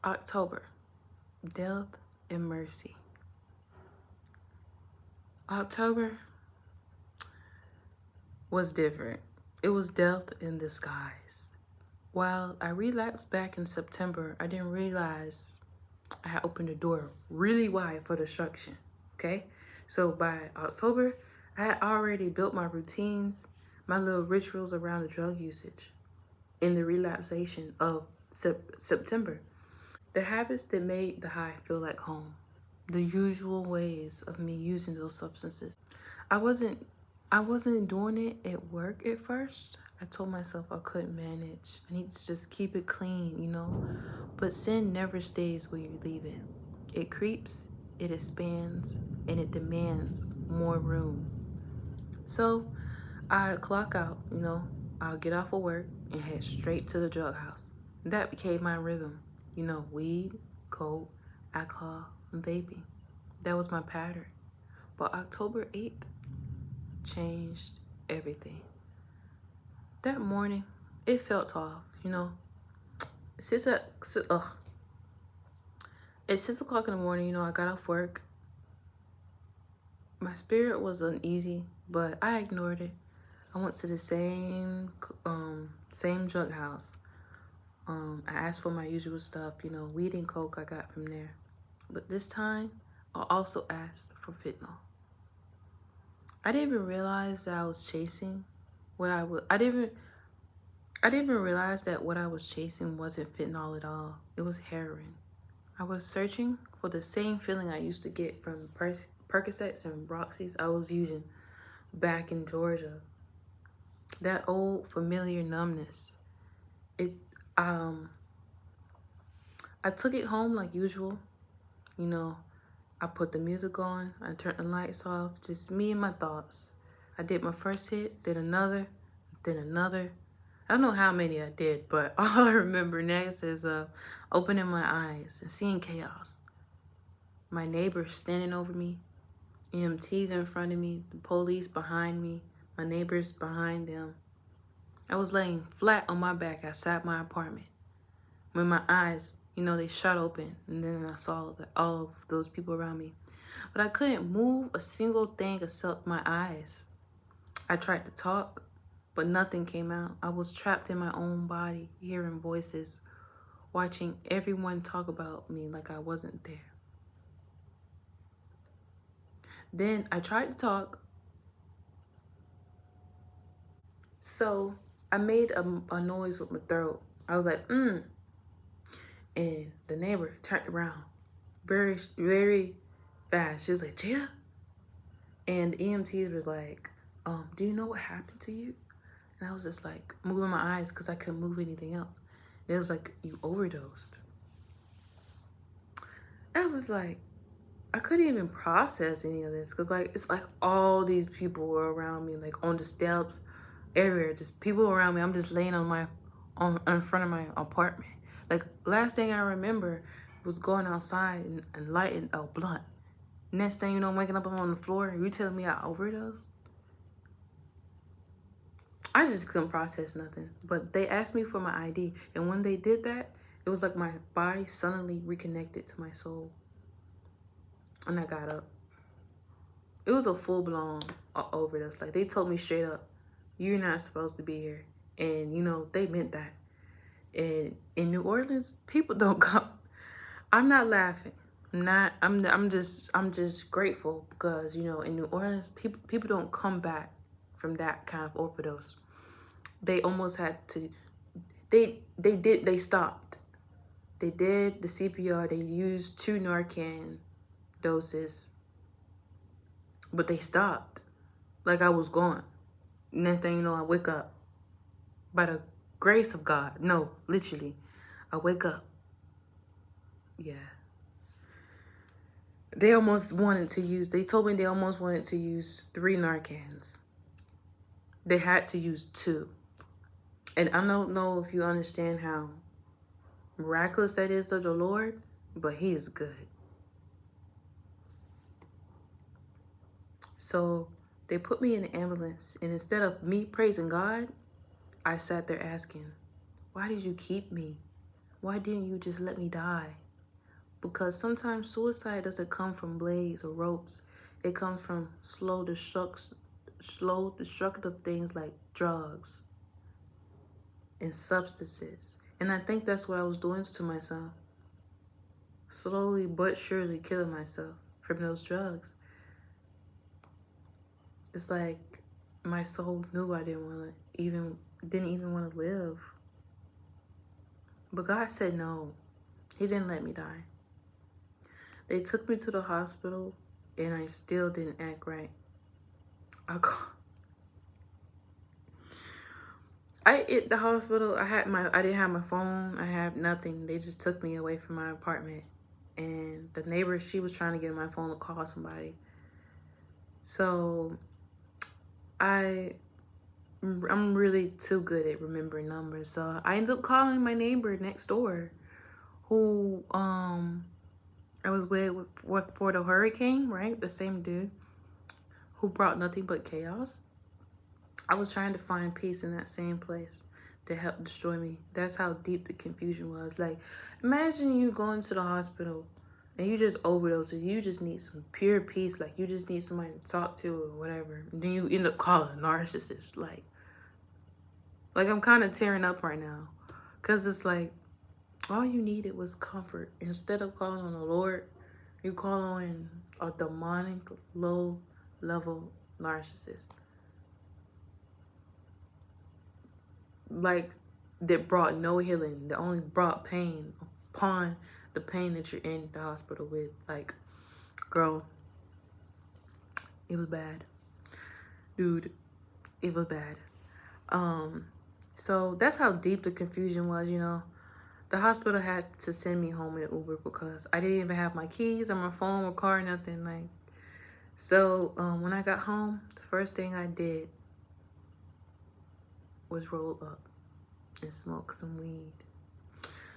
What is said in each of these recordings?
October, death and mercy. October was different. It was death in disguise. While I relapsed back in September, I didn't realize I had opened the door really wide for destruction. Okay? So by October, I had already built my routines, my little rituals around the drug usage in the relapsation of September. The habits that made the high feel like home. The usual ways of me using those substances. I wasn't I wasn't doing it at work at first. I told myself I couldn't manage. I need to just keep it clean. But sin never stays where you leave it. It creeps, it expands, and it demands more room. So I clock out. I'll get off of work and head straight to the drug house. That became my rhythm. Weed, coke, alcohol, and vaping. That was my pattern. But October 8th changed everything. That morning, it felt off. Six at, ugh. At 6 o'clock in the morning, I got off work. My spirit was uneasy, but I ignored it. I went to the same drug house. I asked for my usual stuff, weed and coke I got from there. But this time, I also asked for fentanyl. I didn't even realize that I was chasing what I would. I didn't even realize that what I was chasing wasn't fentanyl at all. It was heroin. I was searching for the same feeling I used to get from Percocets and Roxy's I was using back in Georgia. That old familiar numbness. It I took it home like usual. I put the music on, I turned the lights off, just me and my thoughts. I did my first hit, then another, then another. I don't know how many I did, but all I remember next is opening my eyes and seeing chaos. My neighbors standing over me, EMTs in front of me, the police behind me, my neighbors behind them. I was laying flat on my back outside my apartment. When my eyes, they shut open, and then I saw all of those people around me. But I couldn't move a single thing except my eyes. I tried to talk, but nothing came out. I was trapped in my own body, hearing voices, watching everyone talk about me like I wasn't there. Then I tried to talk, so I made a noise with my throat. I was like, and the neighbor turned around very, very fast. She was like, Jada? And the EMTs were like, do you know what happened to you? And I was just like moving my eyes because I couldn't move anything else. It was like, you overdosed. And I was just like, I couldn't even process any of this because it's like all these people were around me, like on the steps, everywhere, just people around me. I'm just laying in front of my apartment. Like last thing I remember was going outside and lighting a blunt. Next thing you know, I'm waking up, I'm on the floor, and you telling me I overdosed? I just couldn't process nothing. But they asked me for my ID, and when they did that, it was like my body suddenly reconnected to my soul. And I got up. It was a full-blown overdose. Like, they told me straight up, you're not supposed to be here. And, they meant that. And in New Orleans, people don't come. I'm not laughing. I'm just grateful because, in New Orleans, people don't come back from that kind of overdose. They almost had to, they stopped. They did the CPR, they used 2 Narcan doses, but they stopped. Like I was gone. Next thing you know, I wake up. By the grace of God. No, literally. I wake up. Yeah. They told me they almost wanted to use 3 Narcans. They had to use 2. And I don't know if you understand how miraculous that is of the Lord, but he is good. So they put me in the ambulance, and instead of me praising God, I sat there asking, why did you keep me? Why didn't you just let me die? Because sometimes suicide doesn't come from blades or ropes. It comes from slow destructive things like drugs and substances. And I think that's what I was doing to myself. Slowly but surely killing myself from those drugs. It's like my soul knew I didn't even want to live. But God said no. He didn't let me die. They took me to the hospital and I still didn't act right. I hit the hospital. I didn't have my phone. I had nothing. They just took me away from my apartment. And the neighbor, she was trying to get my phone to call somebody. So I'm really too good at remembering numbers. So I ended up calling my neighbor next door, who I was with for the hurricane, right? The same dude who brought nothing but chaos. I was trying to find peace in that same place that helped destroy me. That's how deep the confusion was. Like, imagine you going to the hospital and you just overdose and you just need some pure peace. Like, you just need somebody to talk to or whatever. And then you end up calling a narcissist. Like I'm kind of tearing up right now. Because it's like, all you needed was comfort. Instead of calling on the Lord, you call on a demonic, low-level narcissist. Like, that brought no healing. That only brought pain upon the pain that you're in the hospital with. Like, girl, it was bad. Dude, it was bad. So that's how deep the confusion was, you know. The hospital had to send me home in an Uber because I didn't even have my keys or my phone or car or nothing. Like, so when I got home, the first thing I did was roll up and smoke some weed.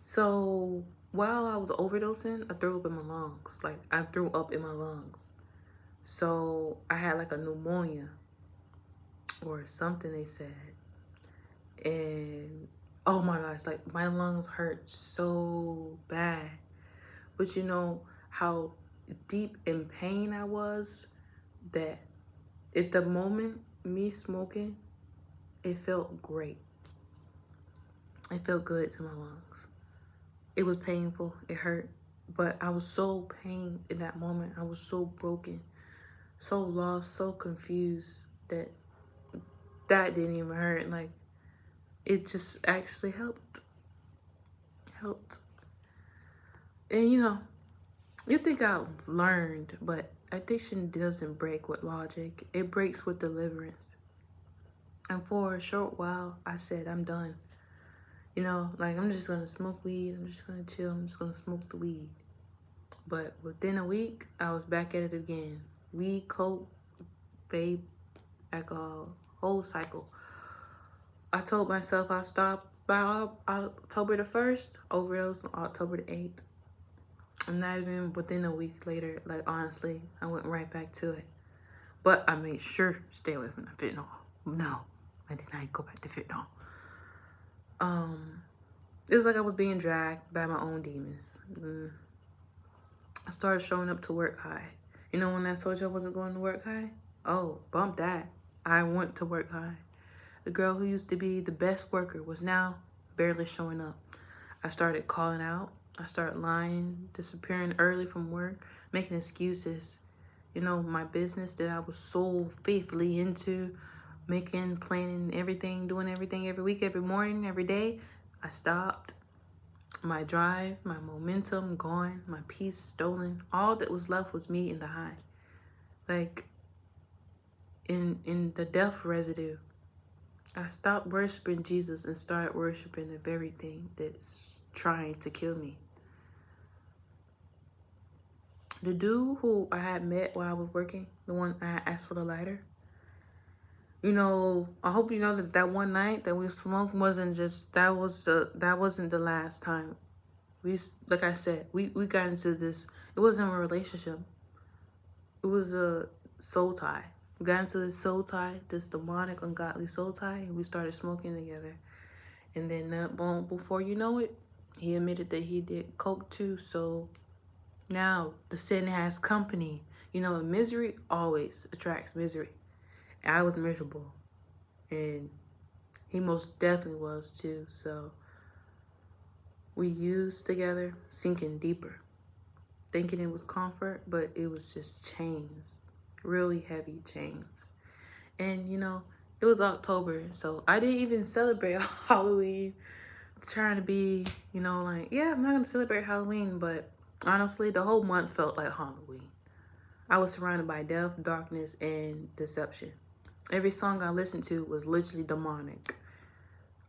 So while I was overdosing, I threw up in my lungs. Like, I threw up in my lungs. So I had like a pneumonia or something, they said. And oh my gosh, like my lungs hurt so bad. But you know how deep in pain I was, that at the moment, me smoking, it felt great. It felt good to my lungs. It was painful. It hurt. But I was so pained in that moment. I was so broken, so lost, so confused that didn't even hurt. Like, it just actually helped. And you know, you think I've learned, but addiction doesn't break with logic. It breaks with deliverance. And for a short while, I said, I'm done. You know, like, I'm just going to smoke weed. I'm just going to chill. I'm just going to smoke the weed. But within a week, I was back at it again. Weed, coke, vape, alcohol, whole cycle. I told myself I'll stop by October the 1st, overdose on October the 8th. And not even within a week later, like, honestly, I went right back to it. But I made sure to stay away from the fentanyl. No, I did not go back to fentanyl. It was like I was being dragged by my own demons. I started showing up to work high. You know when I told you I wasn't going to work high? Oh, bump that. I went to work high. The girl who used to be the best worker was now barely showing up. I started calling out. I started lying, disappearing early from work, making excuses. You know, my business that I was so faithfully into, making, planning everything, doing everything every week, every morning, every day. I stopped. My drive, my momentum gone, my peace stolen. All that was left was me in the high. Like, in the death residue. I stopped worshiping Jesus and started worshiping the very thing that's trying to kill me. The dude who I had met while I was working, the one I had asked for the lighter, you know, I hope you know that one night that we smoked wasn't just, that wasn't the last time. Like I said, we got into this. It wasn't a relationship. It was a soul tie. We got into this soul tie, this demonic, ungodly soul tie, and we started smoking together. And then, before you know it, He admitted that he did coke too, so now the sin has company. You know, misery always attracts misery. I was miserable, and he most definitely was too. So we used together, sinking deeper, thinking it was comfort, but it was just chains, really heavy chains. And you know, it was October, so I didn't even celebrate Halloween. Trying to be, you know, like, yeah, I'm not gonna celebrate Halloween, but honestly, the whole month felt like Halloween. I was surrounded by death, darkness, and deception. Every song I listened to was literally demonic,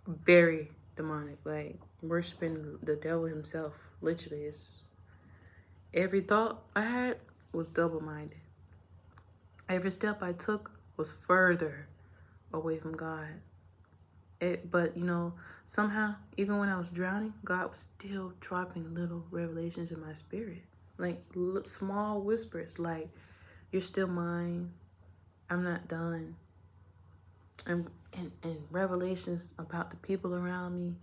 very demonic, like worshiping the devil himself. Literally, it's every thought I had was double-minded. Every step I took was further away from God. But you know, somehow, even when I was drowning, God was still dropping little revelations in my spirit, like small whispers, like "You're still mine. I'm not done," and revelations about the people around me,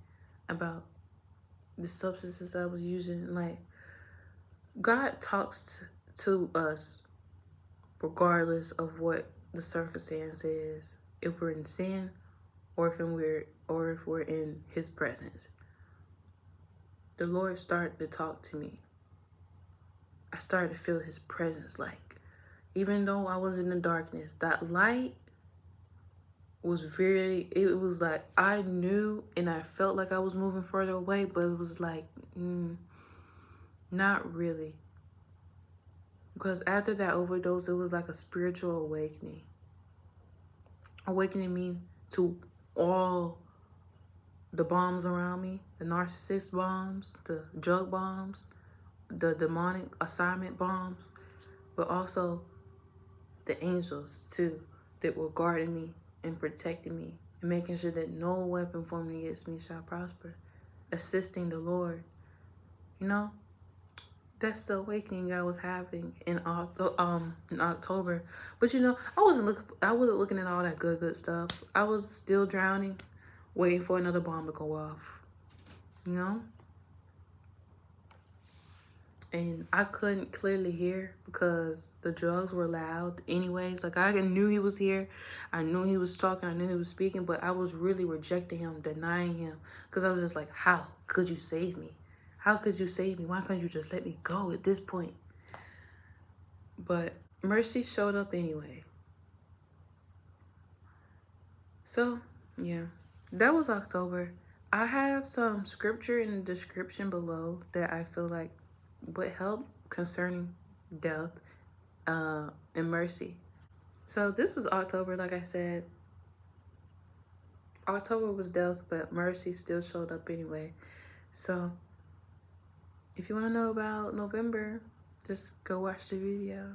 about the substances I was using. Like God talks to us regardless of what the circumstance is. If we're in sin, or if we're in His presence. The Lord started to talk to me. I started to feel His presence. Like, even though I was in the darkness, that light was it was like I knew and I felt like I was moving further away, but it was like, not really. Because after that overdose, it was like a spiritual awakening. Awakening me to all the bombs around me, the narcissist bombs, the drug bombs, the demonic assignment bombs, but also the angels too that were guarding me and protecting me and making sure that no weapon formed against me shall prosper, assisting the Lord. You know, that's the awakening I was having in October. But you know, I wasn't looking at all that good stuff. I was still drowning, waiting for another bomb to go off. You know? And I couldn't clearly hear because the drugs were loud anyways. Like, I knew he was here. I knew he was talking. I knew he was speaking. But I was really rejecting him, denying him. Because I was just like, how could you save me? How could you save me? Why couldn't you just let me go at this point? But mercy showed up anyway. So, yeah. That was October. I have some scripture in the description below that I feel like would help concerning death and mercy. So this was October, like I said. October was death, but mercy still showed up anyway. So if you want to know about November, just go watch the video.